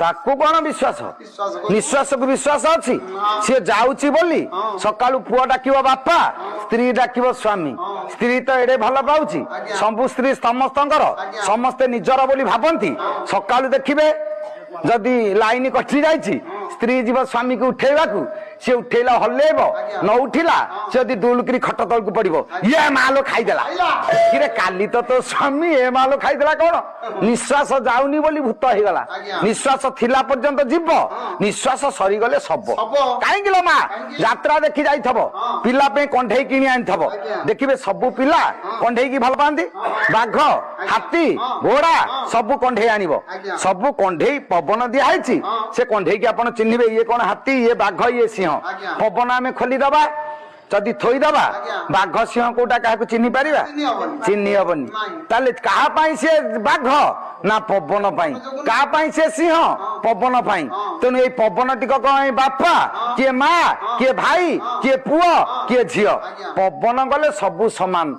ताकू कौन विश्वास निश्वास को विश्वास अच्छी सी जाऊँगी बोली सका पुआ डाक बापा स्त्री डाक स्वामी स्त्री तो एडे भल पाऊँ सबू स्त्री समस्त समस्ते निजर बोली भावती सका देखिए जदि लाइन कटि जाइए स्त्री जीव स्वामी को उठेवा सी उठेला हल्लेब न उठिला से यदि दुलुकी खट तल को पड़ो ये मालो खाईदेला कि काली तो स्वामी ए मालो खाईदेला कौन निश्वास जाऊनी बोली भूत हो गला निश्वास थिला पर्यंत जीव निश्वास सरीगले सब कहीं माँ यात्रा देखी जाइथब पिला पे कंढे किणी आनिथब देखिए सबू पिला कंढे की भल पाती बाघ हाथी घोड़ा सबू कंढे आनिब सबू कंढे पवन दिखाई से कंढे की आप चिन्हे ये कौन हाथी ये बाघ ये सिंह पवन आम खोलीदबा जदि थोईदबा बाघ सिंह कोटा क्या चिन्ह पार चिन्ह हेनी ताले कहा से बाघ ना पवन क्या से सिंह पवन तेणु ये पवन टिक कौन बापा किए माँ किए भाई किए पुओ किए झील पवन गले सबू समान।